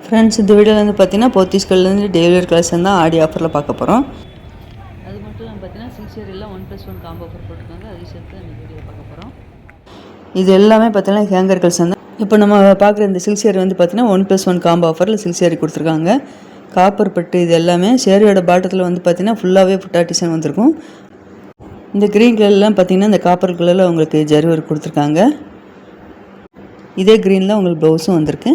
Friends, இந்த வீடியோவில் வந்து பார்த்தீங்கன்னா போத்தீஸ்கல்லேருந்து டெய்லி வேர் கலெக்ஷன் தான் ஆடி ஆஃபரில் பார்க்க போகிறோம். அது மட்டும் இல்லாமல் பார்த்தீங்கன்னா சில்க் சேரீலாம் 1+1 காம்போ ஆஃபர் போட்டிருக்காங்க. அது சேர்த்து இந்த வீடியோவில் பார்க்க போகிறோம். இது எல்லாமே பார்த்தீங்கன்னா ஹேங்கர் கலெக்ஷன் தான். இப்போ நம்ம பார்க்குற இந்த சில்க் சேரீ வந்து பார்த்தீங்கன்னா 1+1 காம்போ ஆஃபரில் சில்க் சேரீ கொடுத்துருக்காங்க. காப்பர் பட்டு இது எல்லாமே சேரீயோட பாட்டத்தில் வந்து பார்த்தீங்கன்னா ஃபுல்லாகவே புட்டா டிசைன் வந்திருக்கும். இந்த க்ரீன் கலர்லாம் பார்த்தீங்கன்னா இந்த காப்பர் கலரில் உங்களுக்கு ஜரி ஒர்க் கொடுத்துருக்காங்க. இதே க்ரீனில் உங்களுக்கு ப்ளவுஸும் வந்திருக்கு.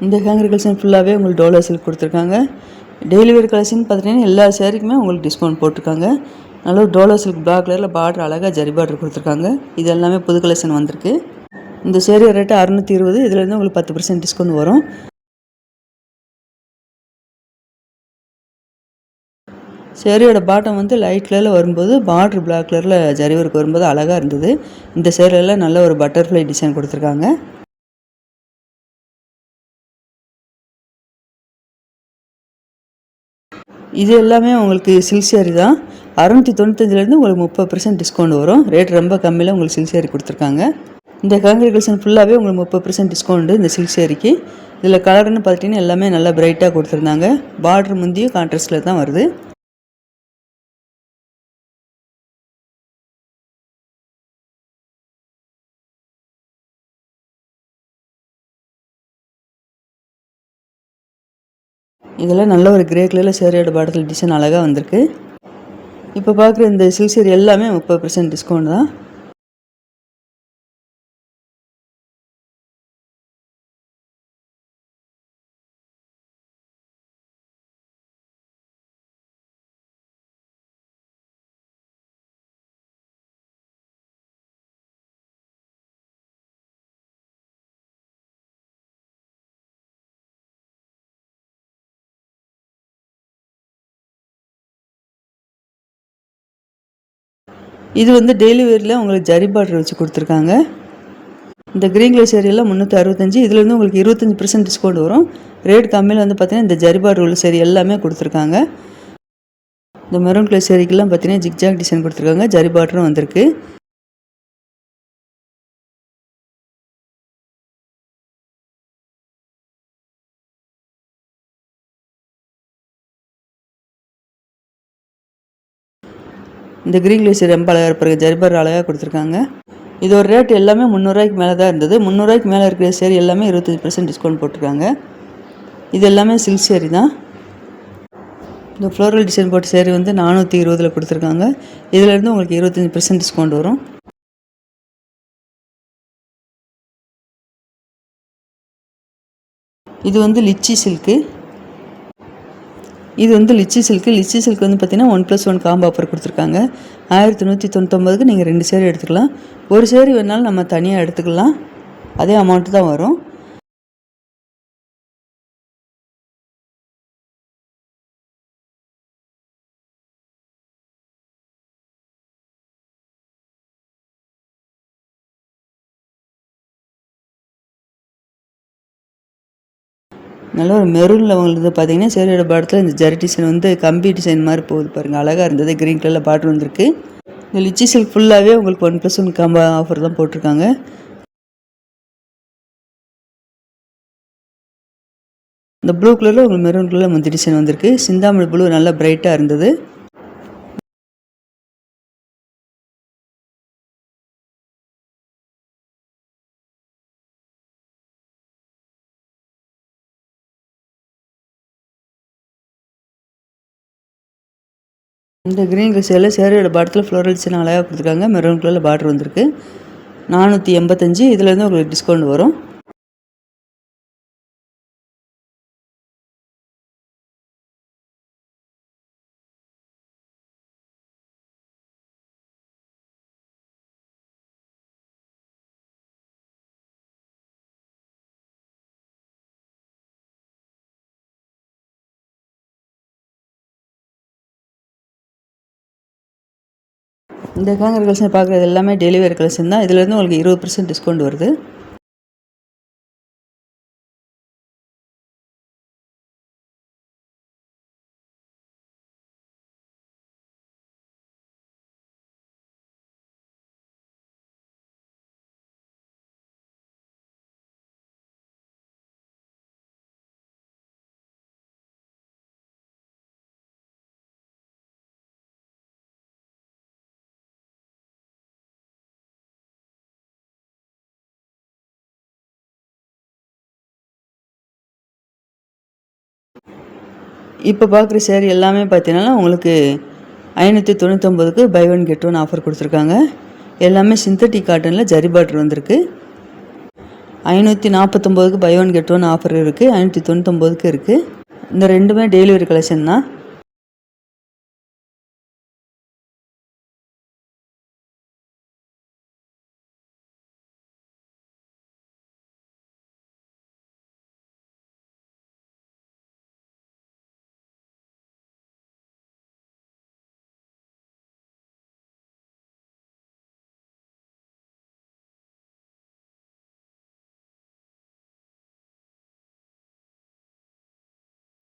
இந்த ஹேங்கர் கலெக்ஷன் ஃபுல்லாகவே உங்களுக்கு டோலா சில்க் கொடுத்துருக்காங்க. டெய்லி வேர் கலெக்ஷன் பார்த்தீங்கன்னா எல்லா சேரீக்குமே உங்களுக்கு டிஸ்கவுண்ட் போட்டிருக்காங்க. நல்ல ஒரு டோலா சில்க் பிளாக் கலரில் பார்டர் அழகாக ஜரி பார்டர் கொடுத்துருக்காங்க. இது எல்லாமே புது கலெக்ஷன் வந்திருக்கு. இந்த சேரீ ரேட்டு 620. இதுலேருந்து உங்களுக்கு 10% டிஸ்கவுண்ட் வரும். சேரீயோட பாட்டம் வந்து லைட் கலரில் வரும்போது பார்டர் பிளாக் கலரில் ஜரி ஒர்க் வரும்போது அழகாக இருந்தது. இந்த சேரீயில் நல்ல ஒரு பட்டர்ஃப்ளை டிசைன் கொடுத்துருக்காங்க. இது எல்லாமே உங்களுக்கு சில்க் சேரீ தான். 695லேருந்து உங்களுக்கு 30% டிஸ்கவுண்ட் வரும். ரேட் ரொம்ப கம்மியில் உங்களுக்கு சில்க் சேரீ கொடுத்துருக்காங்க. இந்த ஹேங்கர் கலெக்ஷன் ஃபுல்லாகவே உங்களுக்கு 30% டிஸ்கவுண்ட் இந்த சில்க் சேரீக்கு. இதில் கலர்னு பார்த்தீங்கன்னா எல்லாமே நல்லா பிரைட்டாக கொடுத்துருந்தாங்க. பார்டர் முந்தியும் கான்ட்ராஸ்டில் தான் வருது. இதில் நல்ல ஒரு கிரே கலரில் சேரீயோட பாடத்தில் டிசைன் அழகாக வந்திருக்கு. இப்போ பார்க்குற இந்த சில்க் சேரீ எல்லாமே 30% டிஸ்கவுண்ட் தான். இது வந்து டெய்லி வேரில் உங்களுக்கு ஜரி பார்டர் வச்சு கொடுத்துருக்காங்க. இந்த க்ரீன் கலர் சேரீயெல்லாம் 365. இதுலேருந்து உங்களுக்கு 25% டிஸ்கவுண்ட் வரும். ரேட் கம்மியில் வந்து பார்த்தீங்கன்னா இந்த ஜரி பார்டர் உள்ள சேரீ எல்லாமே கொடுத்துருக்காங்க. இந்த மெரூன் கலர் சேரீக்கெல்லாம் பார்த்தீங்கன்னா ஜிக்ஜாக் டிசைன் கொடுத்துருக்காங்க. ஜரி பார்டரும் வந்திருக்கு. இந்த க்ரீன் கலர் சேரீ ரொம்ப அழகாக இருப்பாரு. ஜரி பார்டர் அழகாக கொடுத்துருக்காங்க. இதோட ரேட் எல்லாமே 300 மேலே தான் இருந்தது. 300 மேலே இருக்கிற சேரீ எல்லாமே 25% டிஸ்கவுண்ட் போட்டிருக்காங்க. இது எல்லாமே சில்க் சேரீ தான். இந்த ஃப்ளோரல் டிசைன் போட்ட சேரீ வந்து 420 கொடுத்துருக்காங்க. இதிலேருந்து உங்களுக்கு 25% டிஸ்கவுண்ட் வரும். இது வந்து லிச்சி சில்க்கு. இது வந்து லிச்சி சில்க்கு. லிச்சி சில்க் வந்து பார்த்தீங்கன்னா 1+1 காம்போ ஆஃபர் கொடுத்துருக்காங்க. 1199க்கு நீங்கள் 2 சேரீ எடுத்துக்கலாம். ஒரு சேரீ வேணாலும் நம்ம தனியாக எடுத்துக்கலாம். அதே அமௌண்ட்டு தான் வரும். நல்ல ஒரு மெரூனில் உங்களுக்கு பார்த்தீங்கன்னா சேரீயோட பாடத்தில் இந்த ஜரி டிசைன் வந்து கம்பி டிசைன் மாதிரி போகுது பாருங்கள். அழகாக இருந்தது. க்ரீன் கலரில் பார்டர் வந்திருக்கு. இந்த லிச்சி சில்க் ஃபுல்லாகவே உங்களுக்கு 1+1 காம்போ ஆஃபர் தான் போட்டிருக்காங்க. இந்த ப்ளூ கலரில் உங்களுக்கு மெரூன் கலரில் முந்தி டிசைன் வந்திருக்கு. சிந்தாமணி ப்ளூ நல்லா பிரைட்டாக இருந்தது. இந்த க்ரீன் கலர் சேரீயோட பாடத்தில் ஃப்ளோரல் டிசைன் அழகாக கொடுத்துருக்காங்க. மெரூன் கலரில் பார்டர் வந்திருக்கு. 485. இதுலேருந்து உங்களுக்கு டிஸ்கவுண்ட் வரும். இந்த ஹேங்கர் கலெக்ஷன் பார்க்குறது எல்லாமே டெய்லி வேர் கலெக்ஷன் தான். இதுலேருந்து உங்களுக்கு 20% டிஸ்கவுண்ட் வருது. இப்போ பார்க்குற சேரீ எல்லாமே பார்த்தீங்கன்னா உங்களுக்கு 599க்கு buy one get one offer கொடுத்துருக்காங்க. எல்லாமே சிந்தட்டிக் காட்டனில் ஜரி பார்டர் வந்திருக்கு. 549க்கு buy one get one offer இருக்குது, 599க்கு இருக்குது. இந்த ரெண்டுமே டெய்லி வேர் கலெக்ஷன் தான்.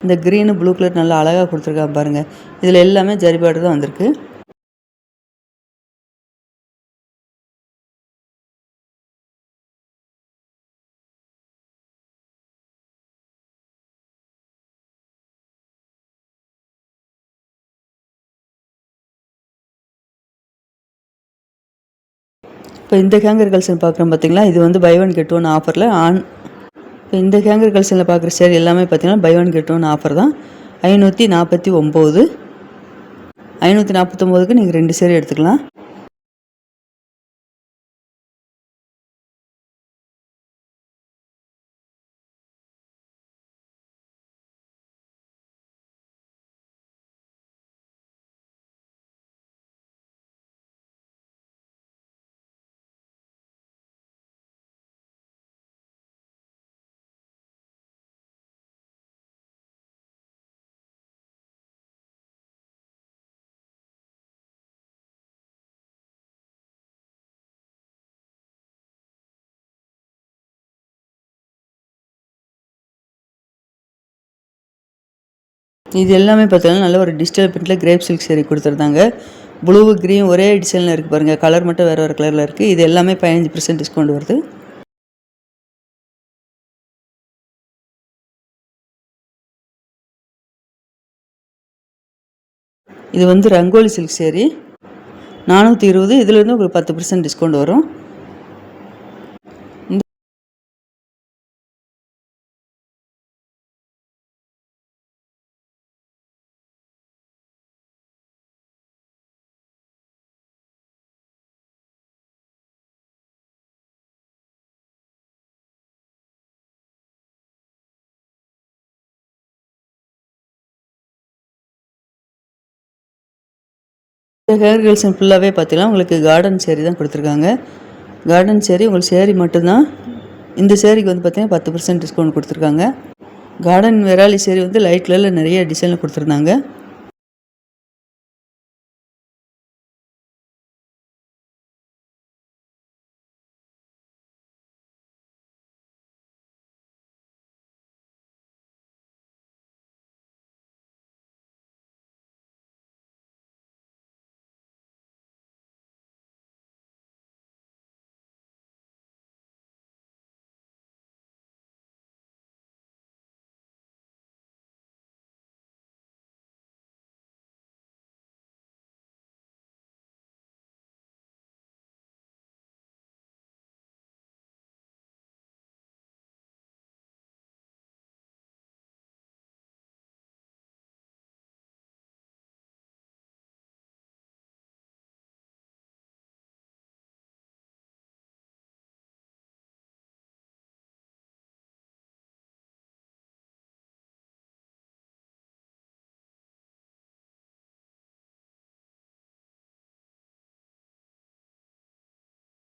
இந்த க்ரீனு ப்ளூ கலர் நல்லா அழகாக கொடுத்துருக்கா பாருங்கள். இதில் எல்லாமே ஜரி பார்டர் தான் வந்திருக்கு. இப்போ இந்த ஹேங்கர் கலெக்ஷன் பார்க்குறோம் பார்த்தீங்களா, இது வந்து பை ஒன் கெட் ஒன் ஆஃபரில் இப்போ இந்த ஹேங்கர் கலெக்ஷனில் பார்க்குற சேரீ எல்லாமே பார்த்தீங்கன்னா buy one get one offer தான். 549, 549க்கு நீங்கள் 2 சேரீ எடுத்துக்கலாம். இது எல்லாமே பார்த்தீங்கன்னா நல்ல ஒரு டிஜிட்டல் பிரிண்டில் கிரேப் சில்க் சேரீ கொடுத்துருந்தாங்க. ப்ளூ க்ரீன் ஒரே டிசைனில் இருக்குது பாருங்கள். கலர் மட்டும் வேறு வேறு கலரில் இருக்குது. இது எல்லாமே 15% டிஸ்கவுண்ட் வருது. இது வந்து ரங்கோலி சில்க் சேரீ 420. இதுலேருந்து உங்களுக்கு 10% டிஸ்கவுண்ட் வரும். இந்த ஹேர் கலெக்ஷன் ஃபுல்லாகவே பார்த்தீங்கன்னா உங்களுக்கு கார்டன் சேரீ தான் கொடுத்துருக்காங்க. கார்டன் சேரீ உங்களுக்கு சேரீ மட்டும்தான். இந்த சேரீக்கு வந்து பார்த்தீங்கன்னா 10% டிஸ்கவுண்ட் கொடுத்துருக்காங்க. கார்டன் வெராலி சேரீ வந்து லைட் கலரில் நிறைய டிசைனில் கொடுத்துருந்தாங்க.